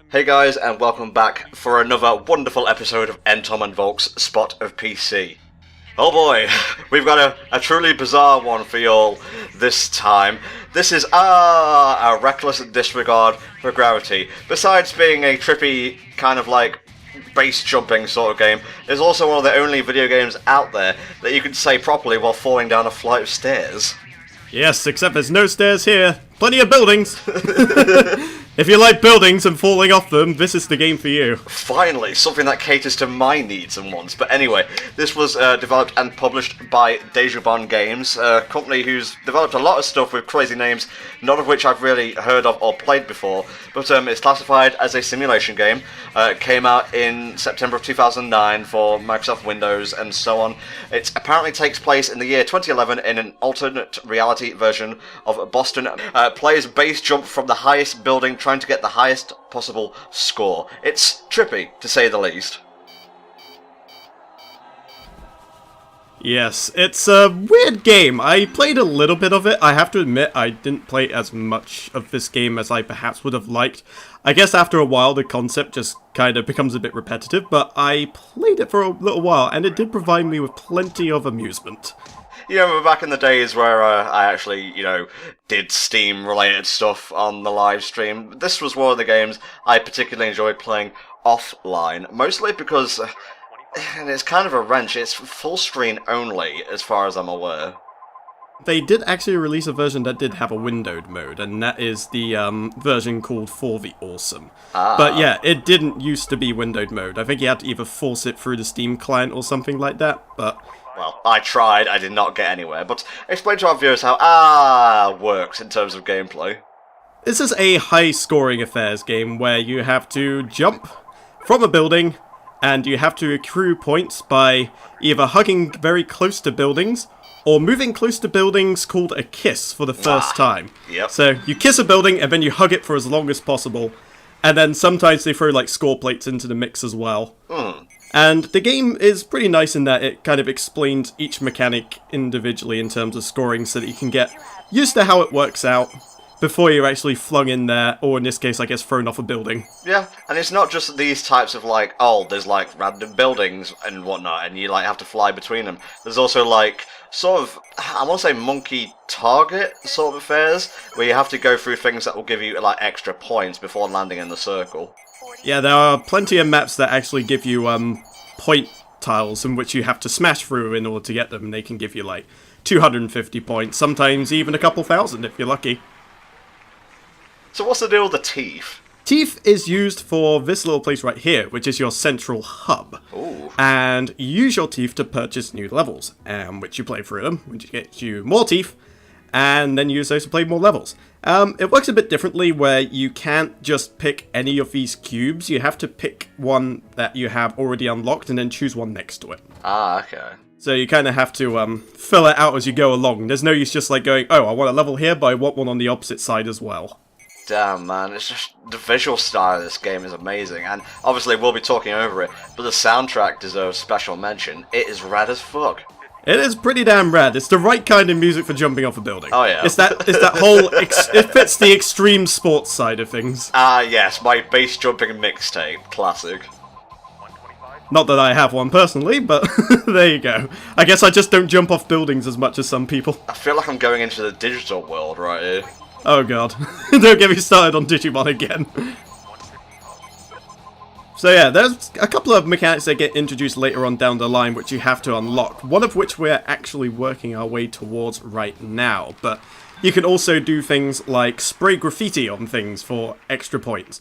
Hey guys, and welcome back for another wonderful episode of NTom and Volk's Spot of PC. Oh boy, we've got a truly bizarre one for y'all this time. This is a reckless disregard for gravity. Besides being a trippy kind of like base jumping sort of game, it's also one of the only video games out there that you can say properly while falling down a flight of stairs. Yes, except there's no stairs here. Plenty of buildings. If you like buildings and falling off them, this is the game for you. Finally, something that caters to my needs and wants. But anyway, this was developed and published by Disregard Games, a company who's developed a lot of stuff with crazy names, none of which I've really heard of or played before. But it's classified as a simulation game. It came out in September of 2009 for Microsoft Windows and so on. It apparently takes place in the year 2011 in an alternate reality version of Boston. Players base jump from the highest building, trying to get the highest possible score. It's trippy, to say the least. Yes, it's a weird game. I played a little bit of it. I have to admit, I didn't play as much of this game as I perhaps would have liked. I guess after a while, the concept just kind of becomes a bit repetitive, but I played it for a little while, and it did provide me with plenty of amusement. You know, back in the days where I actually, did Steam-related stuff on the live stream, this was one of the games I particularly enjoyed playing offline, mostly because, and it's kind of a wrench, it's full screen only, as far as I'm aware. They did actually release a version that did have a windowed mode, and that is the version called For the Awesome. But yeah, it didn't used to be windowed mode. I think you had to either force it through the Steam client or something like that, but... Well, I tried, I did not get anywhere, but explain to our viewers how works in terms of gameplay. This is a high-scoring affairs game where you have to jump from a building, and you have to accrue points by either hugging very close to buildings, or moving close to buildings called a kiss for the first time. Yep. So you kiss a building, and then you hug it for as long as possible, and then sometimes they throw like score plates into the mix as well. And the game is pretty nice in that it kind of explains each mechanic individually in terms of scoring so that you can get used to how it works out before you're actually flung in there, or in this case, I guess, thrown off a building. Yeah, and it's not just these types of like, there's like random buildings and whatnot, and you like have to fly between them. There's also like, sort of, I want to say monkey target sort of affairs, where you have to go through things that will give you like extra points before landing in the circle. Yeah, there are plenty of maps that actually give you point tiles in which you have to smash through in order to get them, and they can give you like 250 points, sometimes even a couple thousand if you're lucky. So what's the deal with the teeth? Teeth is used for this little place right here, which is your central hub. Ooh. And you use your teeth to purchase new levels, which you play through them, which gets you more teeth, and then use those to play more levels. It works a bit differently where you can't just pick any of these cubes. You have to pick one that you have already unlocked and then choose one next to it. Okay. So you kind of have to fill it out as you go along. There's no use just like going, I want a level here, but I want one on the opposite side as well. Damn, man, it's just, the visual style of this game is amazing, and obviously we'll be talking over it, but the soundtrack deserves special mention. It is rad as fuck. It is pretty damn rad. It's the right kind of music for jumping off a building. Oh yeah. It's that whole, it fits the extreme sports side of things. Yes, my base jumping mixtape, classic. Not that I have one personally, but there you go. I guess I just don't jump off buildings as much as some people. I feel like I'm going into the digital world right here. Oh god. Don't get me started on Digimon again. So yeah, there's a couple of mechanics that get introduced later on down the line which you have to unlock, one of which we're actually working our way towards right now, but you can also do things like spray graffiti on things for extra points.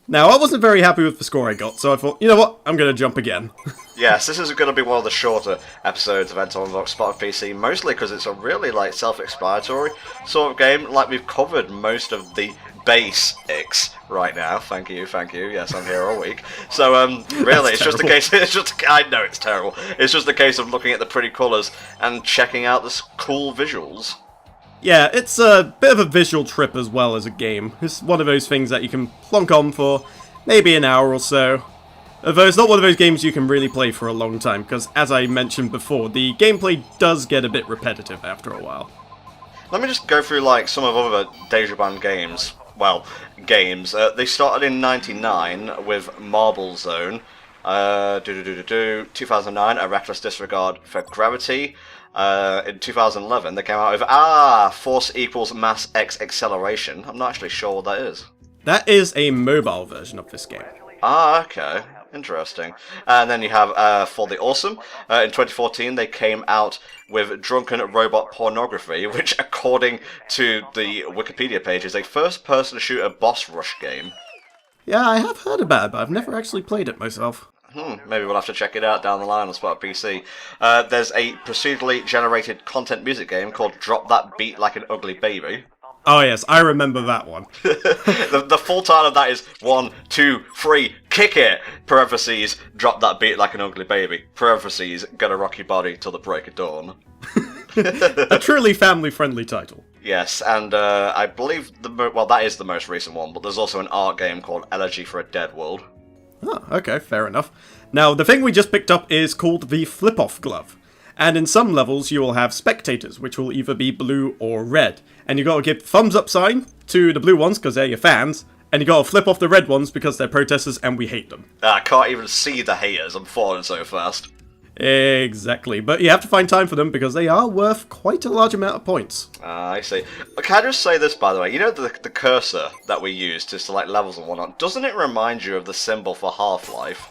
Now, I wasn't very happy with the score I got, so I thought, you know what, I'm going to jump again. Yes, this is going to be one of the shorter episodes of NTom and Volk Spot of PC, mostly because it's a really like self-explanatory sort of game. Like, we've covered most of the basics right now. Thank you. Yes, I'm here all week. So, really, it's just a case. I know it's terrible. It's just a case of looking at the pretty colours and checking out the cool visuals. Yeah, it's a bit of a visual trip as well as a game. It's one of those things that you can plonk on for maybe an hour or so. Although it's not one of those games you can really play for a long time, because as I mentioned before, the gameplay does get a bit repetitive after a while. Let me just go through like some of other Disregard games well, games. They started in '99 with Marble Zone. 2009, A Reckless Disregard for Gravity. In 2011, they came out with Force equals Mass X Acceleration. I'm not actually sure what that is. That is a mobile version of this game. Okay. Interesting. And then you have For the Awesome. In 2014, they came out with Drunken Robot Pornography, which, according to the Wikipedia page, is a first-person shooter boss rush game. Yeah, I have heard about it, but I've never actually played it myself. Maybe we'll have to check it out down the line on Spot PC. There's a procedurally generated content music game called Drop That Beat Like an Ugly Baby. Oh yes, I remember that one. The full title of that is 1, 2, 3, Kick It! Parentheses, Drop That Beat Like an Ugly Baby. Parentheses, Gonna Rock Your Body Till the Break of Dawn. A truly family-friendly title. Yes, and I believe that is the most recent one, but there's also an art game called Elegy for a Dead World. Oh, okay, fair enough. Now, the thing we just picked up is called the Flip-Off Glove. And in some levels, you will have spectators, which will either be blue or red. And you gotta give thumbs up sign to the blue ones, because they're your fans. And you gotta flip off the red ones, because they're protesters and we hate them. I can't even see the haters, I'm falling so fast. Exactly, but you have to find time for them, because they are worth quite a large amount of points. I see. Can I just say this, by the way? You know the cursor that we use to select levels and whatnot? Doesn't it remind you of the symbol for Half-Life?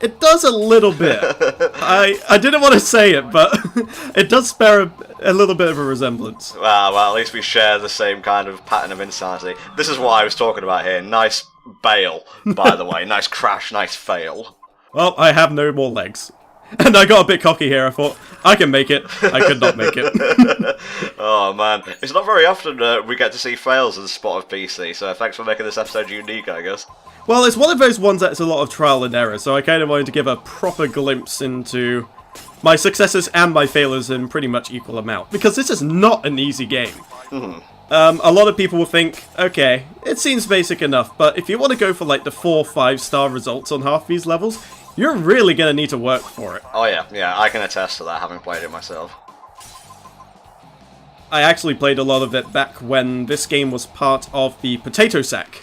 It does a little bit. I didn't want to say it, but it does spare a little bit of a resemblance. Well, at least we share the same kind of pattern of insanity. This is what I was talking about here. Nice bail, by the way. Nice crash, nice fail. Well, I have no more legs. And I got a bit cocky here. I thought, I can make it. I could not make it. Oh, man. It's not very often we get to see fails in the Spot of PC, so thanks for making this episode unique, I guess. Well, it's one of those ones that's a lot of trial and error, so I kind of wanted to give a proper glimpse into my successes and my failures in pretty much equal amount. Because this is not an easy game. A lot of people will think, okay, it seems basic enough, but if you want to go for like the 4-5-star results on half these levels, you're really going to need to work for it. Oh yeah, I can attest to that, having played it myself. I actually played a lot of it back when this game was part of the Potato Sack,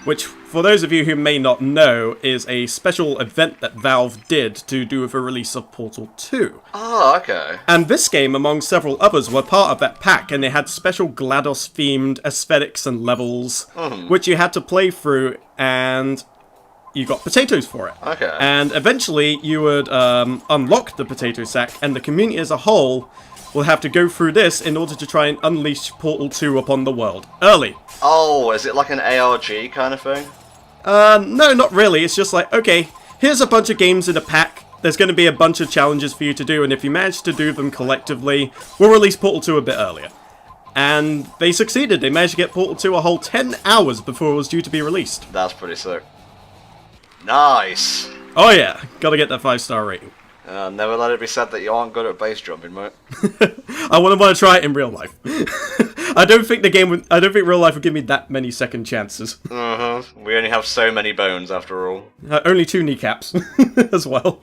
which, for those of you who may not know, is a special event that Valve did to do with the release of Portal 2. Oh, okay. And this game, among several others, were part of that pack, and they had special GLaDOS-themed aesthetics and levels, which you had to play through, and you got potatoes for it. Okay. And eventually, you would unlock the Potato Sack, and the community as a whole will have to go through this in order to try and unleash Portal 2 upon the world. Early. Oh, is it like an ARG kind of thing? No, not really. It's just like, okay, here's a bunch of games in a pack. There's going to be a bunch of challenges for you to do, and if you manage to do them collectively, we'll release Portal 2 a bit earlier. And they succeeded. They managed to get Portal 2 a whole 10 hours before it was due to be released. That's pretty sick. Nice. Oh yeah, gotta get that 5-star rating. Never let it be said that you aren't good at base jumping, mate. I wouldn't want to try it in real life. I don't think real life would give me that many second chances. We only have so many bones after all. Only 2 kneecaps as well.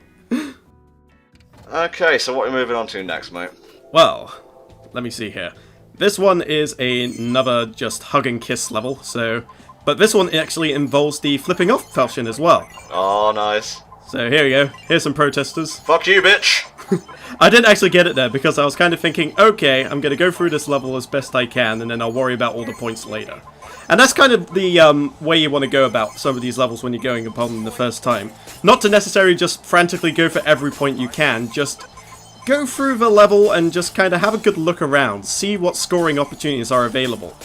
Okay, so what are we moving on to next, mate? Well, let me see here. This one is another just hug and kiss level, but this one actually involves the flipping off function as well. Oh, nice. So here we go. Here's some protesters. Fuck you, bitch! I didn't actually get it there because I was kind of thinking, okay, I'm going to go through this level as best I can, and then I'll worry about all the points later. And that's kind of the way you want to go about some of these levels when you're going upon them the first time. Not to necessarily just frantically go for every point you can, just go through the level and just kind of have a good look around, see what scoring opportunities are available.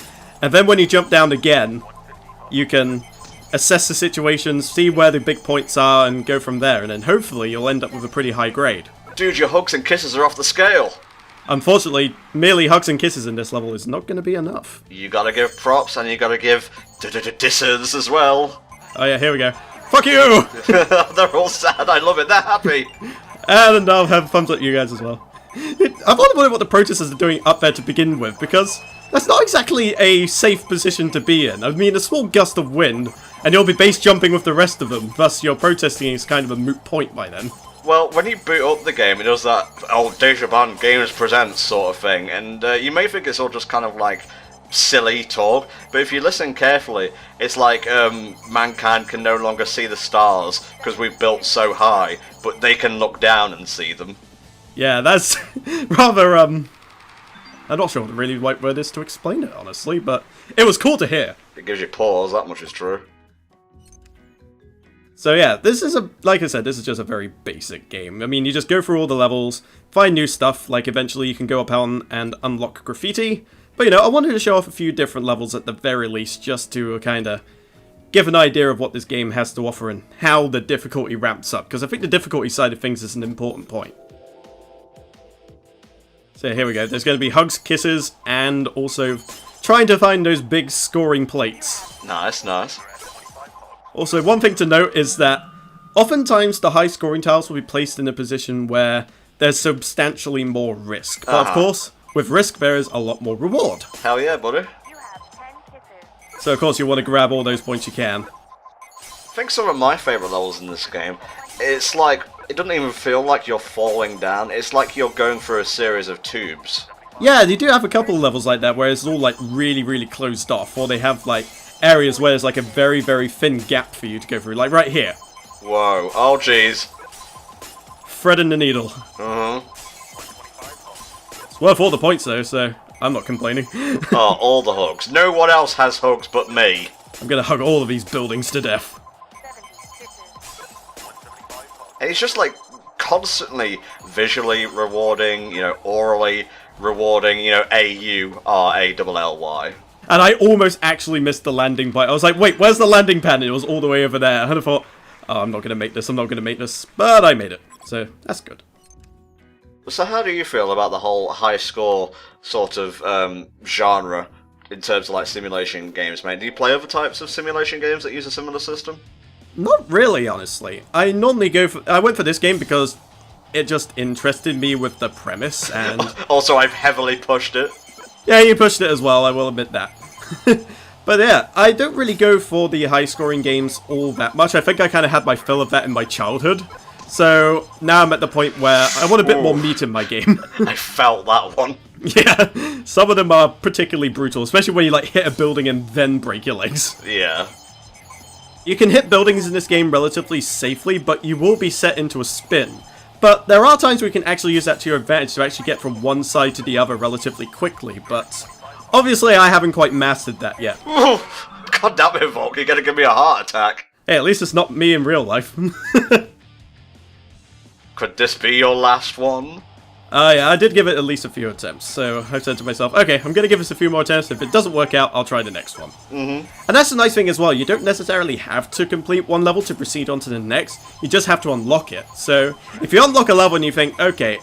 And then when you jump down again, you can assess the situation, see where the big points are, and go from there, and then hopefully you'll end up with a pretty high grade. Dude, your hugs and kisses are off the scale. Unfortunately, merely hugs and kisses in this level is not going to be enough. You gotta give props, and you gotta give disses as well. Oh yeah, here we go. Fuck you! They're all sad, I love it, they're happy. And I'll have thumbs up you guys as well. I've wondered what the protesters are doing up there to begin with, because that's not exactly a safe position to be in. I mean, a small gust of wind, and you'll be base jumping with the rest of them, thus your protesting is kind of a moot point by then. Well, when you boot up the game, it does that, Disregard Games Presents sort of thing, and you may think it's all just kind of like silly talk, but if you listen carefully, it's like mankind can no longer see the stars because we've built so high, but they can look down and see them. Yeah, that's rather, I'm not sure what the really right word is to explain it, honestly, but it was cool to hear. It gives you pause, that much is true. So yeah, this is like I said, this is just a very basic game. I mean, you just go through all the levels, find new stuff, like eventually you can go up on and unlock graffiti. But you know, I wanted to show off a few different levels at the very least, just to kind of give an idea of what this game has to offer and how the difficulty ramps up, because I think the difficulty side of things is an important point. So here we go, there's going to be hugs, kisses, and also trying to find those big scoring plates. Nice, nice. Also, one thing to note is that oftentimes the high scoring tiles will be placed in a position where there's substantially more risk. But of course, with risk there is a lot more reward. Hell yeah, buddy. So of course you want to grab all those points you can. I think some of my favourite levels in this game, it's like, it doesn't even feel like you're falling down, it's like you're going through a series of tubes. Yeah, you do have a couple of levels like that where it's all like really, really closed off, or they have like areas where there's like a very, very thin gap for you to go through, like right here. Whoa, oh jeez. Threading the needle. It's worth all the points though, so I'm not complaining. Oh, all the hugs. No one else has hugs but me. I'm gonna hug all of these buildings to death. And it's just like constantly visually rewarding, you know, orally rewarding, you know, AURALLY. And I almost actually missed the landing point. I was like, wait, where's the landing pad? And it was all the way over there. And I thought, oh, I'm not going to make this, I'm not going to make this. But I made it. So, that's good. So how do you feel about the whole high score sort of genre in terms of like simulation games, mate? Do you play other types of simulation games that use a similar system? Not really, honestly. I normally I went for this game because it just interested me with the premise and... Also, I've heavily pushed it. Yeah, you pushed it as well, I will admit that. But yeah, I don't really go for the high-scoring games all that much. I think I kind of had my fill of that in my childhood. So now I'm at the point where I want a bit more meat in my game. I felt that one. Yeah, some of them are particularly brutal, especially when you like hit a building and then break your legs. Yeah. You can hit buildings in this game relatively safely, but you will be set into a spin. But there are times where you can actually use that to your advantage to actually get from one side to the other relatively quickly, but obviously I haven't quite mastered that yet. Oh, God damn it, Volk, you're gonna give me a heart attack. Hey, at least it's not me in real life. Could this be your last one? Yeah, I did give it at least a few attempts, so I said to myself, okay, I'm gonna give this a few more attempts, if it doesn't work out, I'll try the next one. And that's the nice thing as well, you don't necessarily have to complete one level to proceed on to the next, you just have to unlock it. So, if you unlock a level and you think, okay,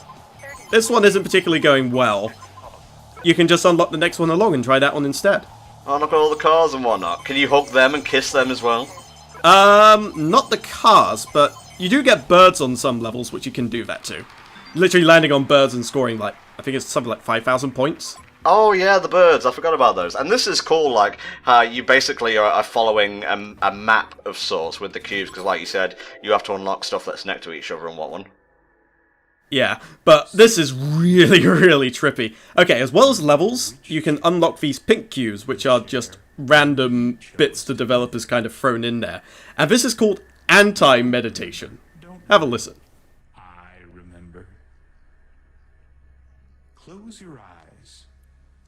this one isn't particularly going well, you can just unlock the next one along and try that one instead. Unlock all the cars and whatnot. Can you hug them and kiss them as well? Not the cars, but you do get birds on some levels, which you can do that too. Literally landing on birds and scoring, like, I think it's something like 5,000 points. Oh yeah, the birds, I forgot about those. And this is cool, like, you basically are following a map of sorts with the cubes, because like you said, you have to unlock stuff that's next to each other and what one. Yeah, but this is really, really trippy. Okay, as well as levels, you can unlock these pink cubes, which are just random bits the developers kind of thrown in there. And this is called anti-meditation. Have a listen. Close your eyes.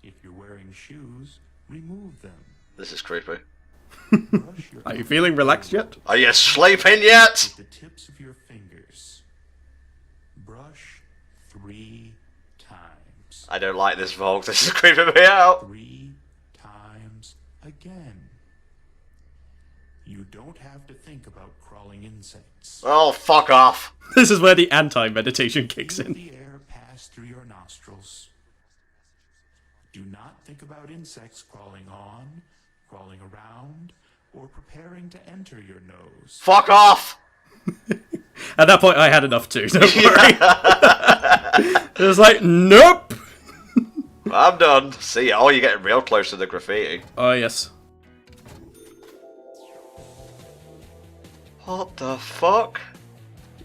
If you're wearing shoes, remove them. This is creepy. Are you feeling relaxed yet? Are you sleeping yet? With the tips of your fingers. Brush 3 times. I don't like this, Volk. This is creeping me out. 3 times again. You don't have to think about crawling insects. Oh, fuck off. This is where the anti-meditation kicks Let in. the air pass through your nostrils. Do not think about insects crawling on, crawling around, or preparing to enter your nose. Fuck off! At that point, I had enough too, don't worry. It was like, nope! I'm done. See, oh, you're getting real close to the graffiti. Oh, yes. What the fuck?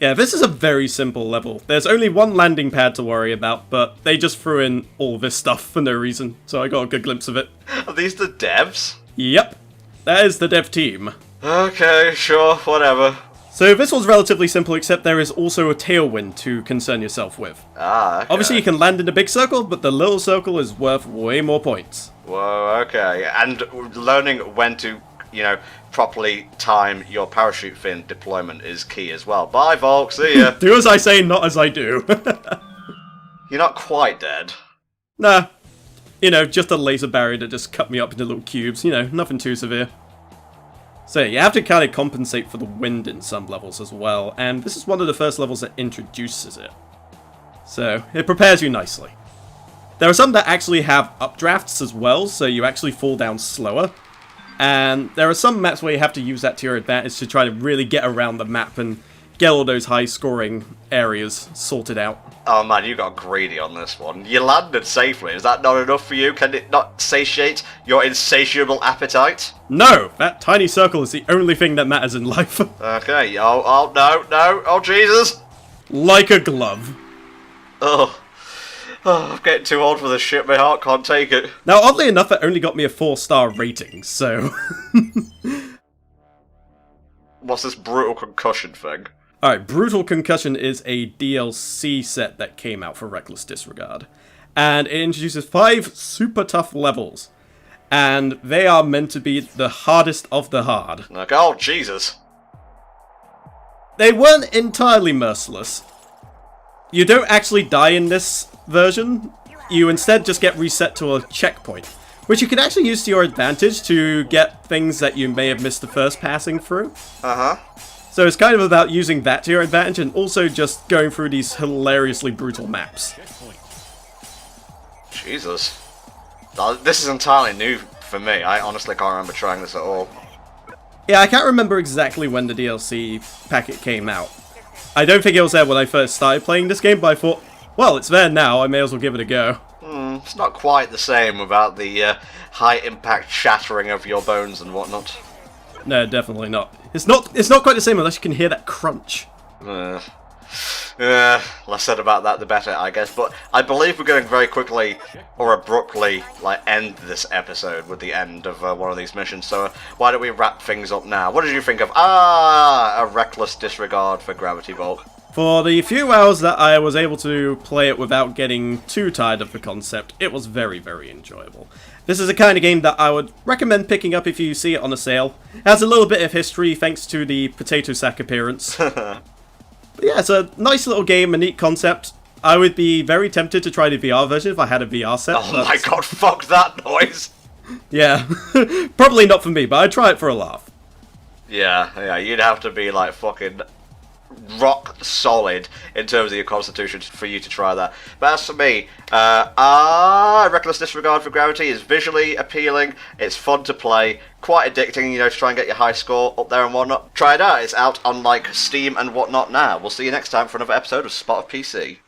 Yeah, this is a very simple level. There's only one landing pad to worry about, but they just threw in all this stuff for no reason, so I got a good glimpse of it. Are these the devs? Yep, that is the dev team. Okay, sure, whatever. So this was relatively simple, except there is also a tailwind to concern yourself with. Ah, okay. Obviously you can land in the big circle, but the little circle is worth way more points. Whoa, okay. And learning when to, properly time your parachute fin deployment is key as well. Bye, Volk, see ya. Do as I say, not as I do. You're not quite dead. Nah. Just a laser barrier that just cut me up into little cubes. Nothing too severe. So you have to kind of compensate for the wind in some levels as well, and this is one of the first levels that introduces it. So it prepares you nicely. There are some that actually have updrafts as well, so you actually fall down slower. And there are some maps where you have to use that to your advantage to try to really get around the map and get all those high-scoring areas sorted out. Oh man, you got greedy on this one. You landed safely. Is that not enough for you? Can it not satiate your insatiable appetite? No! That tiny circle is the only thing that matters in life. Okay, no, oh Jesus! Like a glove. Oh, I'm getting too old for this shit, my heart can't take it. Now, oddly enough, it only got me a 4-star rating, so... What's this brutal concussion thing? Alright, Brutal Concussion is a DLC set that came out for Reckless Disregard. And it introduces 5 super tough levels. And they are meant to be the hardest of the hard. Like, oh, Jesus. They weren't entirely merciless. You don't actually die in this version. You instead just get reset to a checkpoint, which you can actually use to your advantage to get things that you may have missed the first passing through. Uh-huh. So it's kind of about using that to your advantage and also just going through these hilariously brutal maps. Jesus. This is entirely new for me. I honestly can't remember trying this at all. Yeah, I can't remember exactly when the DLC packet came out. I don't think it was there when I first started playing this game, but I thought, well, it's there now, I may as well give it a go. It's not quite the same without the high-impact shattering of your bones and whatnot. No, definitely not. It's not quite the same unless you can hear that crunch. Less said about that, the better, I guess. But I believe we're going to very quickly or abruptly end this episode with the end of one of these missions. So why don't we wrap things up now? What did you think of a reckless disregard for Gravity Volk? For the few hours that I was able to play it without getting too tired of the concept, it was very, very enjoyable. This is a kind of game that I would recommend picking up if you see it on a sale. It has a little bit of history thanks to the potato sack appearance. But yeah, it's a nice little game, a neat concept. I would be very tempted to try the VR version if I had a VR set. Oh my god, fuck that noise! Yeah, probably not for me, but I'd try it for a laugh. Yeah, you'd have to be like fucking rock solid in terms of your constitution for you to try that. But as for me, Reckless Disregard for Gravity is visually appealing, it's fun to play, quite addicting, to try and get your high score up there and whatnot. Try it out, it's out on like Steam and whatnot now. We'll see you next time for another episode of Spot of PC.